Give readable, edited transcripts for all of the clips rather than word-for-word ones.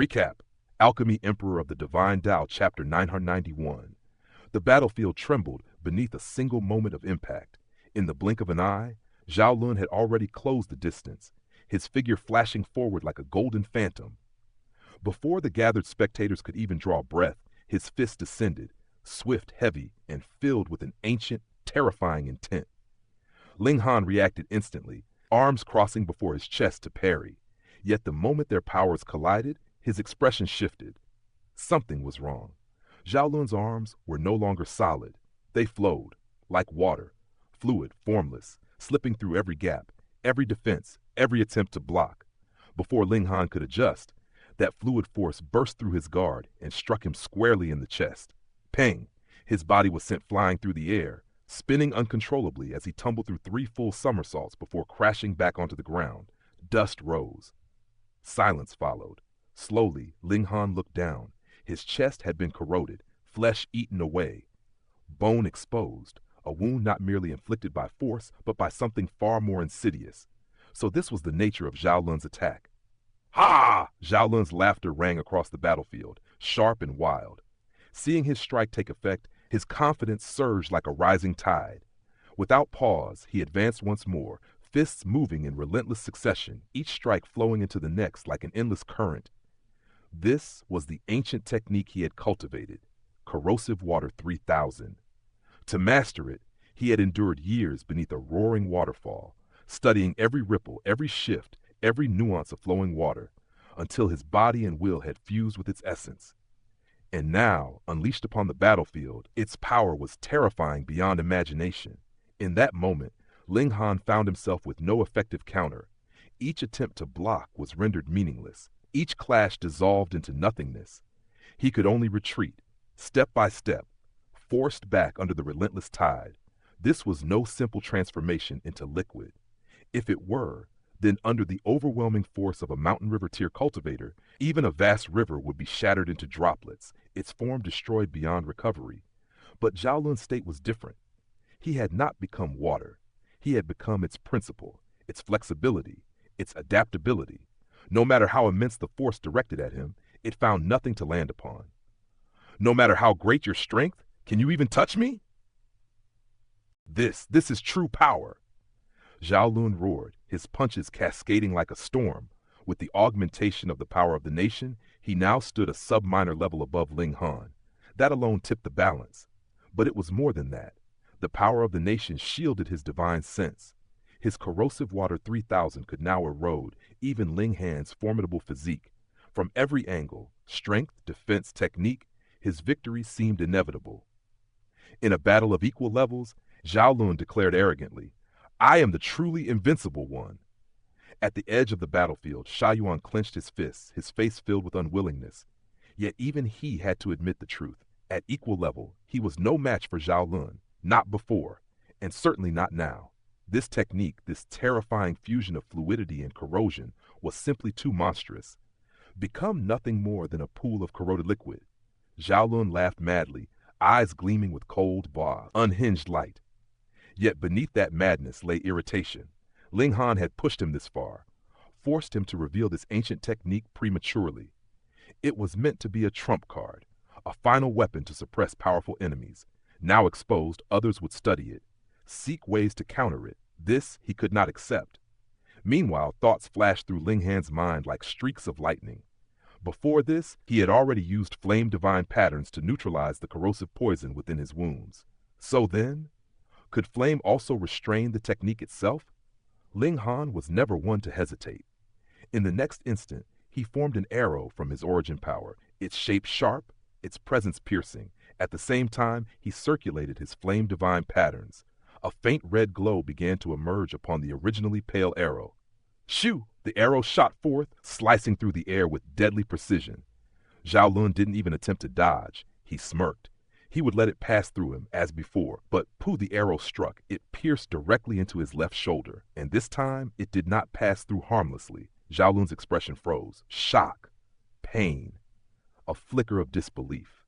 Recap: Alchemy Emperor of the Divine Dao, Chapter 991. The battlefield trembled beneath a single moment of impact. In the blink of an eye, Zhao Lun had already closed the distance, his figure flashing forward like a golden phantom. Before the gathered spectators could even draw breath, his fist descended, swift, heavy, and filled with an ancient, terrifying intent. Ling Han reacted instantly, arms crossing before his chest to parry. Yet the moment their powers collided, his expression shifted. Something was wrong. Zhao Lun's arms were no longer solid. They flowed, like water, fluid, formless, slipping through every gap, every defense, every attempt to block. Before Ling Han could adjust, that fluid force burst through his guard and struck him squarely in the chest. Pang! His body was sent flying through the air, spinning uncontrollably as he tumbled through 3 full somersaults before crashing back onto the ground. Dust rose. Silence followed. Slowly, Ling Han looked down. His chest had been corroded, flesh eaten away, bone exposed, a wound not merely inflicted by force, but by something far more insidious. So this was the nature of Zhao Lun's attack. Ha! Zhao Lun's laughter rang across the battlefield, sharp and wild. Seeing his strike take effect, his confidence surged like a rising tide. Without pause, he advanced once more, fists moving in relentless succession, each strike flowing into the next like an endless current. This was the ancient technique he had cultivated, corrosive water 3000. To master it, he had endured years beneath a roaring waterfall, studying every ripple, every shift, every nuance of flowing water, until his body and will had fused with its essence. And now, unleashed upon the battlefield, its power was terrifying beyond imagination. In that moment, Ling Han found himself with no effective counter. Each attempt to block was rendered meaningless. Each clash dissolved into nothingness. He could only retreat, step by step, forced back under the relentless tide. This was no simple transformation into liquid. If it were, then under the overwhelming force of a mountain river tier cultivator, even a vast river would be shattered into droplets, its form destroyed beyond recovery. But Zhao Lun's state was different. He had not become water. He had become its principle, its flexibility, its adaptability. No matter how immense the force directed at him, it found nothing to land upon. No matter how great your strength, can you even touch me? This is true power. Zhao Lun roared, his punches cascading like a storm. With the augmentation of the power of the nation, he now stood a sub-minor level above Ling Han. That alone tipped the balance. But it was more than that. The power of the nation shielded his divine sense. His corrosive water 3000 could now erode even Ling Han's formidable physique. From every angle, strength, defense, technique, his victory seemed inevitable. In a battle of equal levels, Zhao Lun declared arrogantly, "I am the truly invincible one." At the edge of the battlefield, Sha Yuan clenched his fists, his face filled with unwillingness. Yet even he had to admit the truth. At equal level, he was no match for Zhao Lun, not before, and certainly not now. This technique, this terrifying fusion of fluidity and corrosion, was simply too monstrous. Become nothing more than a pool of corroded liquid. Zhao Lun laughed madly, eyes gleaming with cold, unhinged light. Yet beneath that madness lay irritation. Ling Han had pushed him this far, forced him to reveal this ancient technique prematurely. It was meant to be a trump card, a final weapon to suppress powerful enemies. Now exposed, others would study it, seek ways to counter it. This he could not accept. Meanwhile, thoughts flashed through Ling Han's mind like streaks of lightning. Before this, he had already used flame divine patterns to neutralize the corrosive poison within his wounds. So then, could flame also restrain the technique itself? Ling Han was never one to hesitate. In the next instant, he formed an arrow from his origin power, its shape sharp, its presence piercing. At the same time, he circulated his flame divine patterns. A faint red glow began to emerge upon the originally pale arrow. Shoo! The arrow shot forth, slicing through the air with deadly precision. Zhao Lun didn't even attempt to dodge. He smirked. He would let it pass through him, as before, but the arrow struck. It pierced directly into his left shoulder, and this time it did not pass through harmlessly. Zhao Lun's expression froze. Shock. Pain. A flicker of disbelief.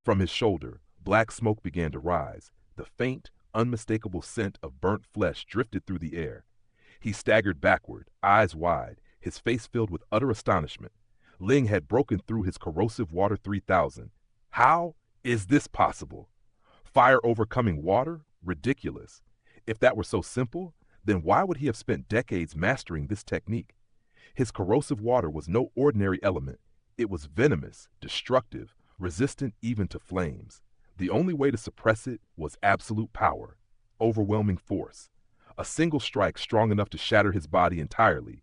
From his shoulder, black smoke began to rise. The faint, unmistakable scent of burnt flesh drifted through the air. He staggered backward, eyes wide, his face filled with utter astonishment. Ling had broken through his corrosive water 3000. How is this possible? Fire overcoming water? Ridiculous. If that were so simple, then why would he have spent decades mastering this technique? His corrosive water was no ordinary element. It was venomous, destructive, resistant even to flames. The only way to suppress it was absolute power, overwhelming force. A single strike strong enough to shatter his body entirely.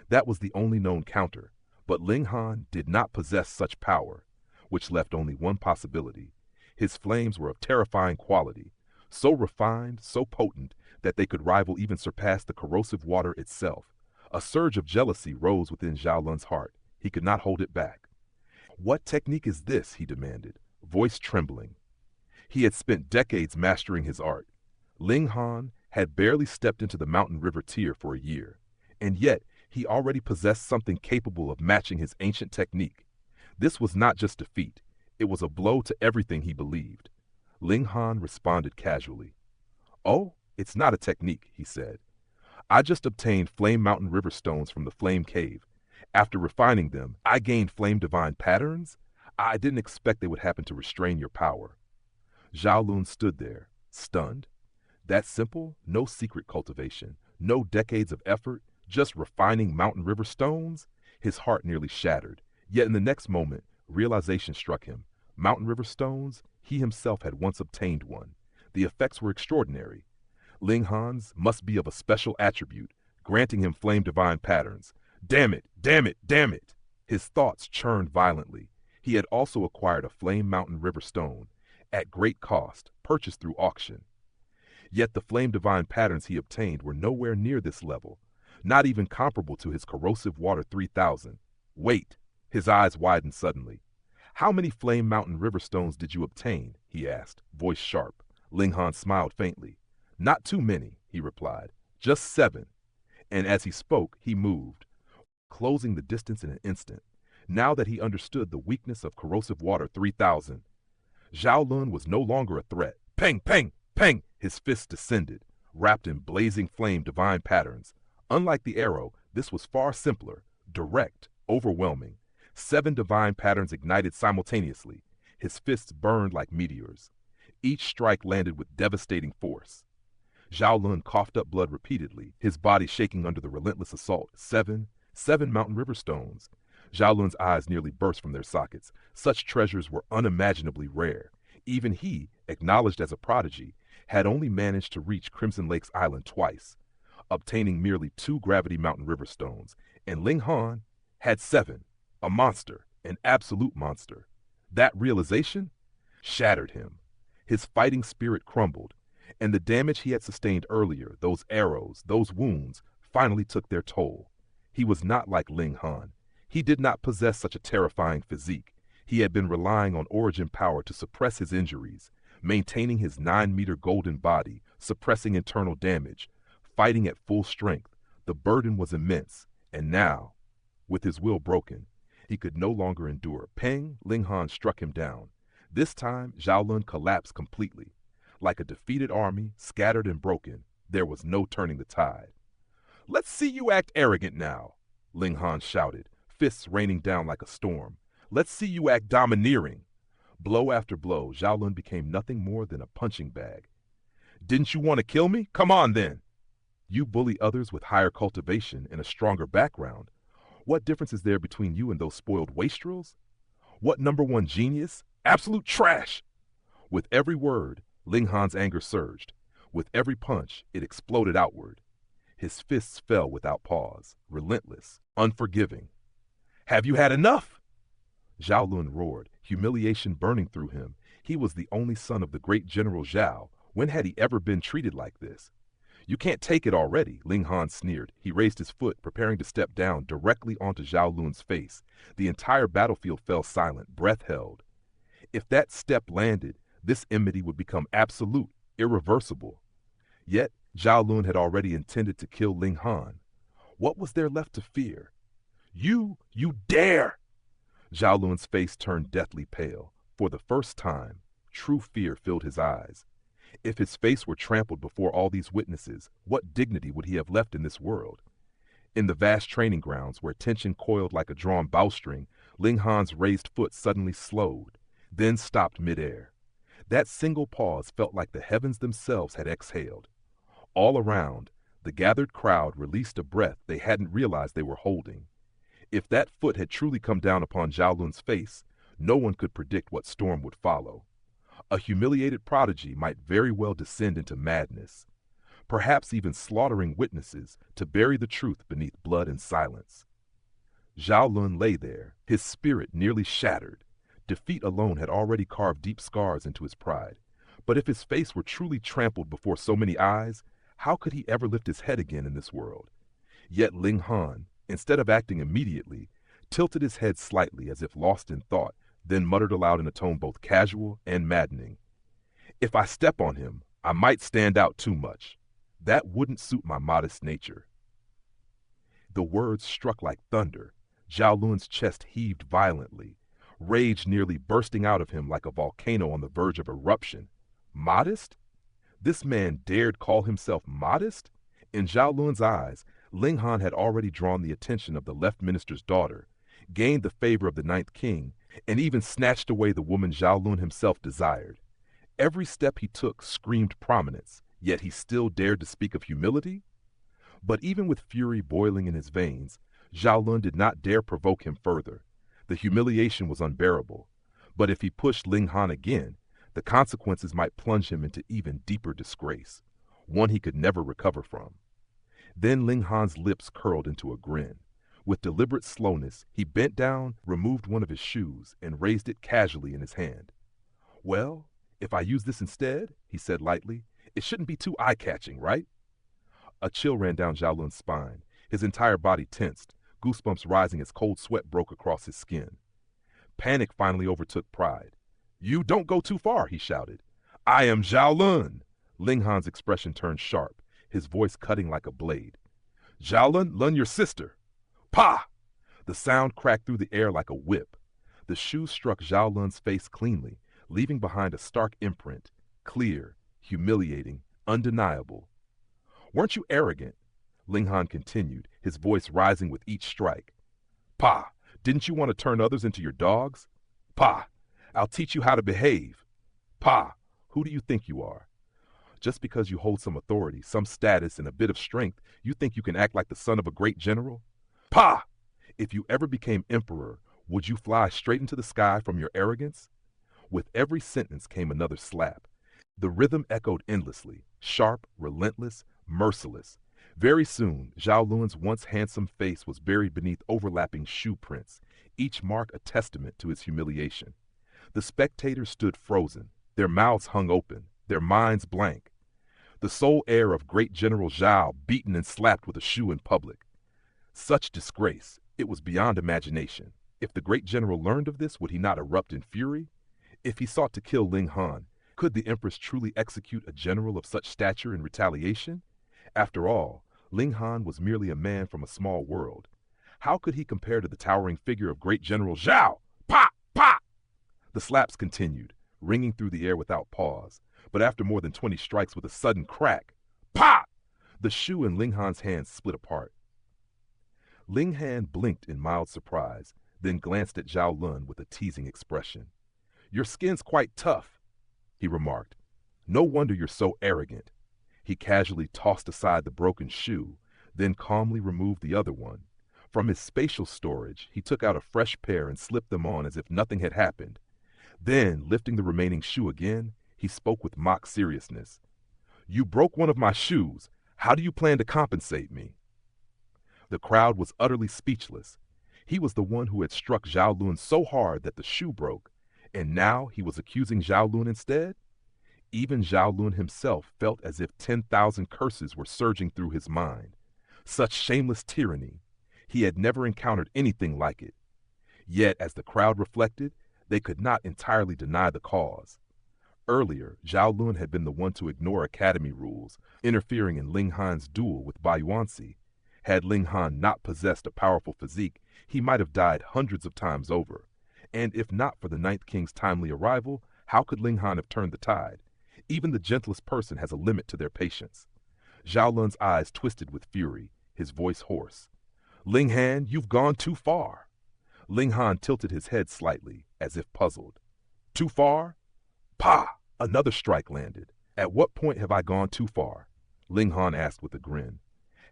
That was the only known counter, but Ling Han did not possess such power, which left only one possibility. His flames were of terrifying quality, so refined, so potent, that they could rival, even surpass the corrosive water itself. A surge of jealousy rose within Zhao Lun's heart. He could not hold it back. What technique is this? He demanded, voice trembling. He had spent decades mastering his art. Ling Han had barely stepped into the mountain river tier for a year, and yet he already possessed something capable of matching his ancient technique. This was not just defeat. It was a blow to everything he believed. Ling Han responded casually. "Oh, it's not a technique," he said. "I just obtained Flame Mountain River stones from the Flame Cave. After refining them, I gained Flame Divine patterns. I didn't expect they would happen to restrain your power." Zhao Lun stood there, stunned. That simple, no secret cultivation, no decades of effort, just refining mountain river stones? His heart nearly shattered. Yet in the next moment, realization struck him. Mountain river stones? He himself had once obtained one. The effects were extraordinary. Ling Han's must be of a special attribute, granting him flame divine patterns. Damn it, damn it, damn it! His thoughts churned violently. He had also acquired a flame mountain river stone, at great cost, purchased through auction. Yet the flame divine patterns he obtained were nowhere near this level, not even comparable to his corrosive water 3000. Wait! His eyes widened suddenly. "How many flame mountain river stones did you obtain?" he asked, voice sharp. Ling Han smiled faintly. "Not too many," he replied. "Just 7. And as he spoke, he moved, closing the distance in an instant. Now that he understood the weakness of corrosive water 3000, Zhao Lun was no longer a threat. Peng, peng, peng! His fists descended, wrapped in blazing flame divine patterns. Unlike the arrow, this was far simpler, direct, overwhelming. 7 divine patterns ignited simultaneously. His fists burned like meteors. Each strike landed with devastating force. Zhao Lun coughed up blood repeatedly, his body shaking under the relentless assault. 7 mountain river stones. Zhao Lun's eyes nearly burst from their sockets. Such treasures were unimaginably rare. Even he, acknowledged as a prodigy, had only managed to reach Crimson Lake's island twice, obtaining merely 2 gravity mountain river stones, and Ling Han had 7. A monster, an absolute monster. That realization shattered him. His fighting spirit crumbled, and the damage he had sustained earlier, those arrows, those wounds, finally took their toll. He was not like Ling Han. He did not possess such a terrifying physique. He had been relying on origin power to suppress his injuries, maintaining his 9-meter golden body, suppressing internal damage, fighting at full strength. The burden was immense, and now, with his will broken, he could no longer endure. Peng! Ling Han struck him down. This time, Zhao Lun collapsed completely. Like a defeated army, scattered and broken, there was no turning the tide. "Let's see you act arrogant now," Ling Han shouted, fists raining down like a storm. "Let's see you act domineering." Blow after blow, Zhao Lun became nothing more than a punching bag. "Didn't you want to kill me? Come on then." "You bully others with higher cultivation and a stronger background. What difference is there between you and those spoiled wastrels? What #1 genius? Absolute trash!" With every word, Ling Han's anger surged. With every punch, it exploded outward. His fists fell without pause, relentless, unforgiving. "Have you had enough?" Zhao Lun roared, humiliation burning through him. He was the only son of the great General Zhao. When had he ever been treated like this? "You can't take it already," Ling Han sneered. He raised his foot, preparing to step down directly onto Zhao Lun's face. The entire battlefield fell silent, breath held. If that step landed, this enmity would become absolute, irreversible. Yet, Zhao Lun had already intended to kill Ling Han. What was there left to fear? You dare!" Zhao Lun's face turned deathly pale. For the first time, true fear filled his eyes. If his face were trampled before all these witnesses, what dignity would he have left in this world? In the vast training grounds, where tension coiled like a drawn bowstring, Ling Han's raised foot suddenly slowed, then stopped midair. That single pause felt like the heavens themselves had exhaled. All around, the gathered crowd released a breath they hadn't realized they were holding. If that foot had truly come down upon Zhao Lun's face, no one could predict what storm would follow. A humiliated prodigy might very well descend into madness, perhaps even slaughtering witnesses to bury the truth beneath blood and silence. Zhao Lun lay there, his spirit nearly shattered. Defeat alone had already carved deep scars into his pride. But if his face were truly trampled before so many eyes, how could he ever lift his head again in this world? Yet Ling Han, instead of acting immediately, tilted his head slightly as if lost in thought, then muttered aloud in a tone both casual and maddening. "If I step on him, I might stand out too much. That wouldn't suit my modest nature." The words struck like thunder. Zhao Lun's chest heaved violently, rage nearly bursting out of him like a volcano on the verge of eruption. Modest? This man dared call himself modest? In Zhao Lun's eyes, Ling Han had already drawn the attention of the left minister's daughter, gained the favor of the ninth king, and even snatched away the woman Zhao Lun himself desired. Every step he took screamed prominence, yet he still dared to speak of humility? But even with fury boiling in his veins, Zhao Lun did not dare provoke him further. The humiliation was unbearable. But if he pushed Ling Han again, the consequences might plunge him into even deeper disgrace, one he could never recover from. Then Ling Han's lips curled into a grin. With deliberate slowness, he bent down, removed one of his shoes, and raised it casually in his hand. "Well, if I use this instead," he said lightly, "it shouldn't be too eye-catching, right?" A chill ran down Zhao Lun's spine. His entire body tensed, goosebumps rising as cold sweat broke across his skin. Panic finally overtook pride. "You don't go too far," he shouted. "I am Zhao Lun." Ling Han's expression turned sharp, his voice cutting like a blade. "Zhao Lun your sister." "Pah!" The sound cracked through the air like a whip. The shoe struck Zhao Lun's face cleanly, leaving behind a stark imprint, clear, humiliating, undeniable. "Weren't you arrogant?" Ling Han continued, his voice rising with each strike. "Pah! Didn't you want to turn others into your dogs? Pah! I'll teach you how to behave. Pah! Who do you think you are? Just because you hold some authority, some status, and a bit of strength, you think you can act like the son of a great general? Pah! If you ever became emperor, would you fly straight into the sky from your arrogance?" With every sentence came another slap. The rhythm echoed endlessly, sharp, relentless, merciless. Very soon, Zhao Lun's once handsome face was buried beneath overlapping shoe prints, each mark a testament to his humiliation. The spectators stood frozen, their mouths hung open, their minds blank. The sole heir of great General Zhao beaten and slapped with a shoe in public. Such disgrace, it was beyond imagination. If the great general learned of this, would he not erupt in fury? If he sought to kill Ling Han, could the empress truly execute a general of such stature in retaliation? After all, Ling Han was merely a man from a small world. How could he compare to the towering figure of great General Zhao? Pa! Pa! The slaps continued, ringing through the air without pause, but after more than 20 strikes with a sudden crack, pa! The shoe in Ling Han's hands split apart. Ling Han blinked in mild surprise, then glanced at Zhao Lun with a teasing expression. "Your skin's quite tough," he remarked. "No wonder you're so arrogant." He casually tossed aside the broken shoe, then calmly removed the other one. From his spatial storage, he took out a fresh pair and slipped them on as if nothing had happened. Then, lifting the remaining shoe again, he spoke with mock seriousness. "You broke one of my shoes. How do you plan to compensate me?" The crowd was utterly speechless. He was the one who had struck Zhao Lun so hard that the shoe broke, and now he was accusing Zhao Lun instead? Even Zhao Lun himself felt as if 10,000 curses were surging through his mind. Such shameless tyranny. He had never encountered anything like it. Yet, as the crowd reflected, they could not entirely deny the cause. Earlier, Zhao Lun had been the one to ignore academy rules, interfering in Ling Han's duel with Bai Yuanxi. Had Ling Han not possessed a powerful physique, he might have died hundreds of times over. And if not for the Ninth King's timely arrival, how could Ling Han have turned the tide? Even the gentlest person has a limit to their patience. Zhao Lun's eyes twisted with fury, his voice hoarse. "Ling Han, you've gone too far." Ling Han tilted his head slightly, as if puzzled. Too far? Pa! Another strike landed. At what point have I gone too far? Ling Han asked with a grin.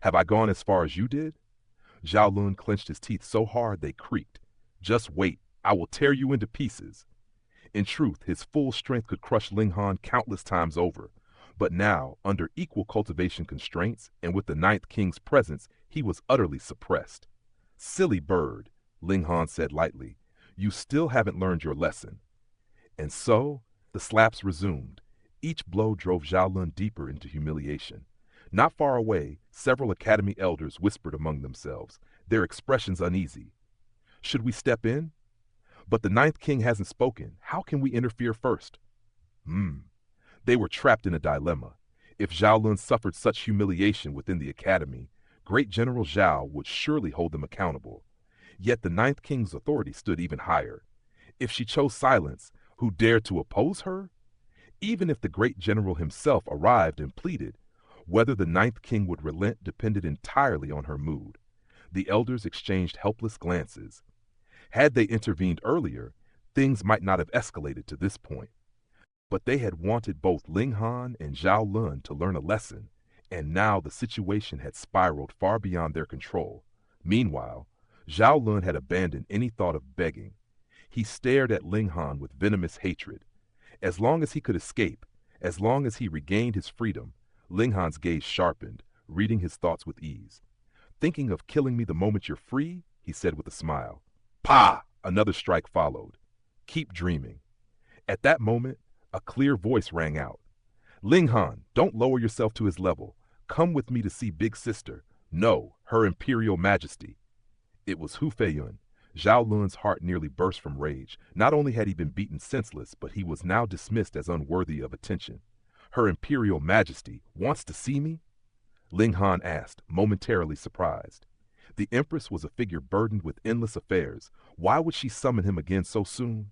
Have I gone as far as you did? Zhao Lun clenched his teeth so hard they creaked. Just wait, I will tear you into pieces. In truth, his full strength could crush Ling Han countless times over. But now, under equal cultivation constraints, and with the Ninth King's presence, he was utterly suppressed. Silly bird, Ling Han said lightly. You still haven't learned your lesson. And so, the slaps resumed. Each blow drove Zhao Lun deeper into humiliation. Not far away, several academy elders whispered among themselves, their expressions uneasy. Should we step in? But the Ninth King hasn't spoken. How can we interfere first? They were trapped in a dilemma. If Zhao Lun suffered such humiliation within the academy, Great General Zhao would surely hold them accountable. Yet the Ninth King's authority stood even higher. If she chose silence, who dared to oppose her? Even if the Great General himself arrived and pleaded, whether the Ninth King would relent depended entirely on her mood. The elders exchanged helpless glances. Had they intervened earlier, things might not have escalated to this point. But they had wanted both Ling Han and Zhao Lun to learn a lesson, and now the situation had spiraled far beyond their control. Meanwhile, Zhao Lun had abandoned any thought of begging. He stared at Ling Han with venomous hatred. As long as he could escape, as long as he regained his freedom, Ling Han's gaze sharpened, reading his thoughts with ease. Thinking of killing me the moment you're free? He said with a smile. Pa! Another strike followed. Keep dreaming. At that moment, a clear voice rang out. Ling Han, don't lower yourself to his level. Come with me to see Big Sister. No, Her Imperial Majesty. It was Hu Feiyun. Zhao Lun's heart nearly burst from rage. Not only had he been beaten senseless, but he was now dismissed as unworthy of attention. Her Imperial Majesty wants to see me? Ling Han asked, momentarily surprised. The Empress was a figure burdened with endless affairs. Why would she summon him again so soon?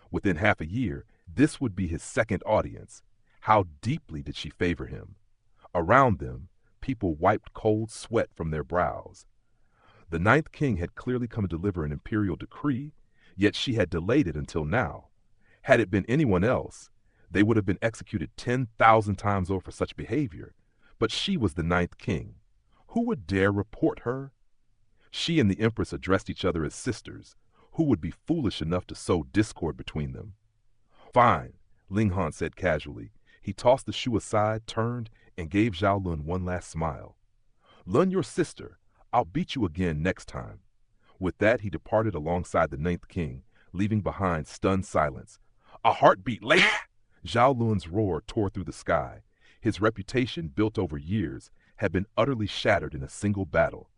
Within half a year, this would be his second audience. How deeply did she favor him? Around them, people wiped cold sweat from their brows. The Ninth King had clearly come to deliver an imperial decree, yet she had delayed it until now. Had it been anyone else, they would have been executed 10,000 times over for such behavior. But she was the Ninth King. Who would dare report her? She and the Empress addressed each other as sisters. Who would be foolish enough to sow discord between them? Fine, Ling Han said casually. He tossed the shoe aside, turned, and gave Zhao Lun one last smile. Lun, your sister. I'll beat you again next time. With that, he departed alongside the Ninth King, leaving behind stunned silence. A heartbeat late! Zhao Lun's roar tore through the sky. His reputation, built over years, had been utterly shattered in a single battle.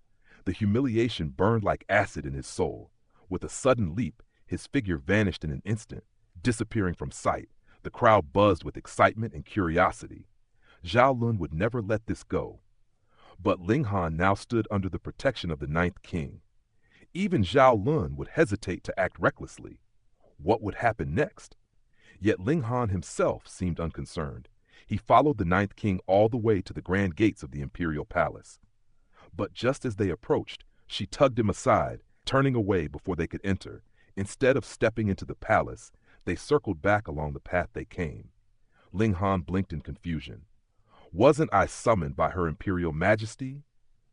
The humiliation burned like acid in his soul. With a sudden leap, his figure vanished in an instant, disappearing from sight. The crowd buzzed with excitement and curiosity. Zhao Lun would never let this go. But Ling Han now stood under the protection of the Ninth King. Even Zhao Lun would hesitate to act recklessly. What would happen next? Yet Ling Han himself seemed unconcerned. He followed the Ninth King all the way to the grand gates of the imperial palace. But just as they approached, she tugged him aside, turning away before they could enter. Instead of stepping into the palace, they circled back along the path they came. Ling Han blinked in confusion. Wasn't I summoned by Her Imperial Majesty?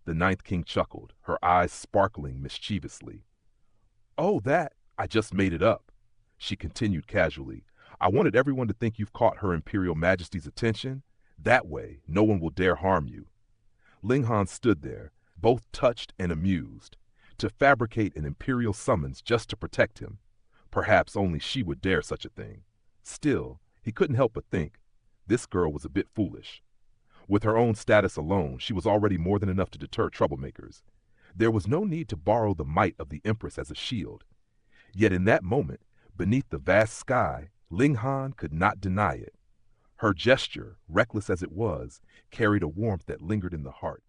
The Ninth King chuckled, her eyes sparkling mischievously. Oh, that? I just made it up. She continued casually. I wanted everyone to think you've caught Her Imperial Majesty's attention. That way, no one will dare harm you. Ling Han stood there, both touched and amused. To fabricate an imperial summons just to protect him. Perhaps only she would dare such a thing. Still, he couldn't help but think, this girl was a bit foolish. With her own status alone, she was already more than enough to deter troublemakers. There was no need to borrow the might of the Empress as a shield. Yet in that moment, beneath the vast sky, Ling Han could not deny it. Her gesture, reckless as it was, carried a warmth that lingered in the heart.